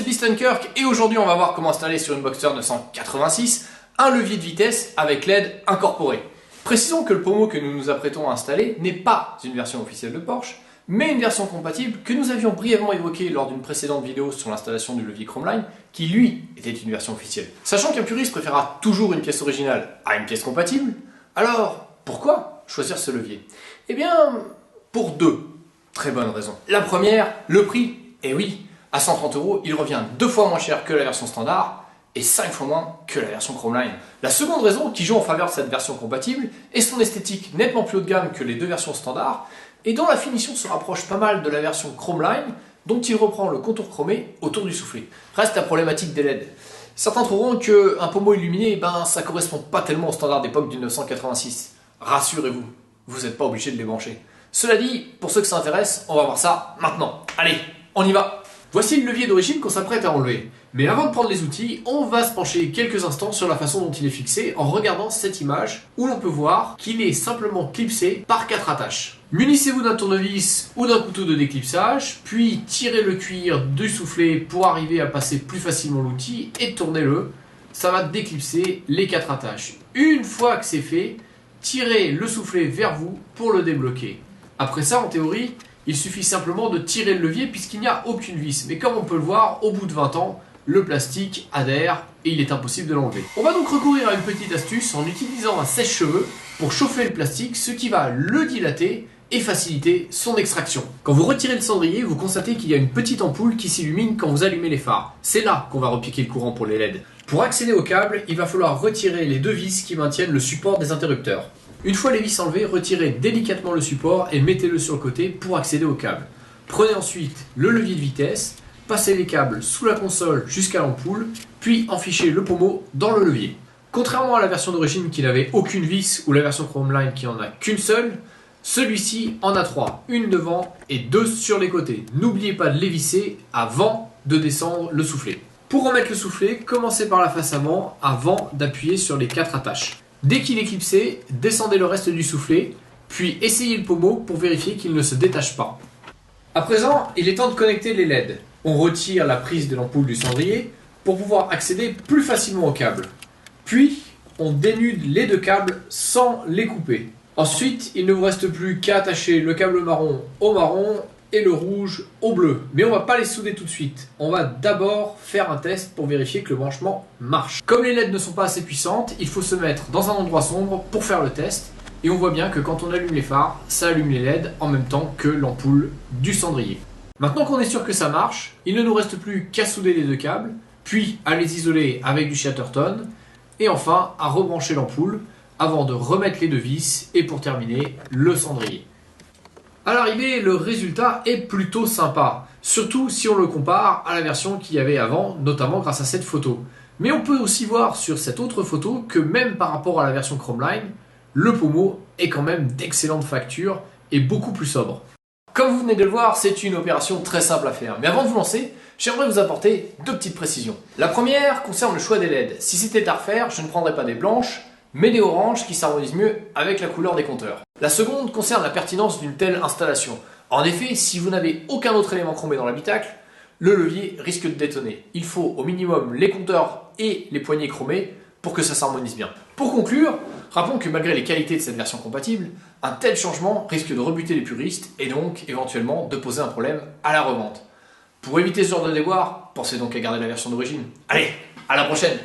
c'est PistonKirk et aujourd'hui on va voir comment installer sur une Boxster 986 un levier de vitesse avec LED incorporé. Précisons que le pommeau que nous nous apprêtons à installer n'est pas une version officielle de Porsche, mais une version compatible que nous avions brièvement évoquée lors d'une précédente vidéo sur l'installation du levier Chromeline, qui lui était une version officielle. Sachant qu'un puriste préférera toujours une pièce originale à une pièce compatible, alors pourquoi choisir ce levier? Eh bien, pour deux très bonnes raisons. La première, le prix. Et oui, à 130 €, il revient 2 fois moins cher que la version standard et 5 fois moins que la version Chromeline. La seconde raison qui joue en faveur de cette version compatible est son esthétique nettement plus haut de gamme que les deux versions standards et dont la finition se rapproche pas mal de la version Chromeline dont il reprend le contour chromé autour du soufflet. Reste la problématique des LED. Certains trouveront qu'un pommeau illuminé, ça correspond pas tellement au standard d'époque du 986. Rassurez-vous, vous n'êtes pas obligé de les brancher. Cela dit, pour ceux que ça intéresse, on va voir ça maintenant. Allez, on y va! Voici le levier d'origine qu'on s'apprête à enlever. Mais avant de prendre les outils, on va se pencher quelques instants sur la façon dont il est fixé en regardant cette image où l'on peut voir qu'il est simplement clipsé par 4 attaches. Munissez-vous d'un tournevis ou d'un couteau de déclipsage, puis tirez le cuir du soufflet pour arriver à passer plus facilement l'outil et tournez-le. Ça va déclipser les 4 attaches. Une fois que c'est fait, tirez le soufflet vers vous pour le débloquer. Après ça, en théorie, il suffit simplement de tirer le levier puisqu'il n'y a aucune vis. Mais comme on peut le voir, au bout de 20 ans, le plastique adhère et il est impossible de l'enlever. On va donc recourir à une petite astuce en utilisant un sèche-cheveux pour chauffer le plastique, ce qui va le dilater et faciliter son extraction. Quand vous retirez le cendrier, vous constatez qu'il y a une petite ampoule qui s'illumine quand vous allumez les phares. C'est là qu'on va repiquer le courant pour les LED. Pour accéder au câble, il va falloir retirer les 2 vis qui maintiennent le support des interrupteurs. Une fois les vis enlevées, retirez délicatement le support et mettez-le sur le côté pour accéder au câble. Prenez ensuite le levier de vitesse, passez les câbles sous la console jusqu'à l'ampoule, puis enfichez le pommeau dans le levier. Contrairement à la version d'origine qui n'avait aucune vis ou la version Chromeline qui en a qu'une seule, celui-ci en a 3, une devant et 2 sur les côtés. N'oubliez pas de les visser avant de descendre le soufflet. Pour remettre le soufflet, commencez par la face avant d'appuyer sur les 4 attaches. Dès qu'il est clipsé, descendez le reste du soufflet, puis essayez le pommeau pour vérifier qu'il ne se détache pas. À présent, il est temps de connecter les LED. On retire la prise de l'ampoule du cendrier pour pouvoir accéder plus facilement au câble. Puis, on dénude les 2 câbles sans les couper. Ensuite, il ne vous reste plus qu'à attacher le câble marron au marron et le rouge au bleu. Mais on ne va pas les souder tout de suite. On va d'abord faire un test pour vérifier que le branchement marche. Comme les LED ne sont pas assez puissantes, il faut se mettre dans un endroit sombre pour faire le test. Et on voit bien que quand on allume les phares, ça allume les LED en même temps que l'ampoule du cendrier. Maintenant qu'on est sûr que ça marche, il ne nous reste plus qu'à souder les 2 câbles, puis à les isoler avec du Chatterton, et enfin à rebrancher l'ampoule avant de remettre les 2 vis et pour terminer le cendrier. À l'arrivée, le résultat est plutôt sympa, surtout si on le compare à la version qu'il y avait avant, notamment grâce à cette photo. Mais on peut aussi voir sur cette autre photo que même par rapport à la version Chromeline, le pommeau est quand même d'excellente facture et beaucoup plus sobre. Comme vous venez de le voir, c'est une opération très simple à faire. Mais avant de vous lancer, j'aimerais vous apporter 2 petites précisions. La première concerne le choix des LED. Si c'était à refaire, je ne prendrais pas des blanches, mais des oranges qui s'harmonisent mieux avec la couleur des compteurs. La seconde concerne la pertinence d'une telle installation. En effet, si vous n'avez aucun autre élément chromé dans l'habitacle, le levier risque de détonner. Il faut au minimum les compteurs et les poignées chromées pour que ça s'harmonise bien. Pour conclure, rappelons que malgré les qualités de cette version compatible, un tel changement risque de rebuter les puristes et donc éventuellement de poser un problème à la revente. Pour éviter ce genre de déboire, pensez donc à garder la version d'origine. Allez, à la prochaine!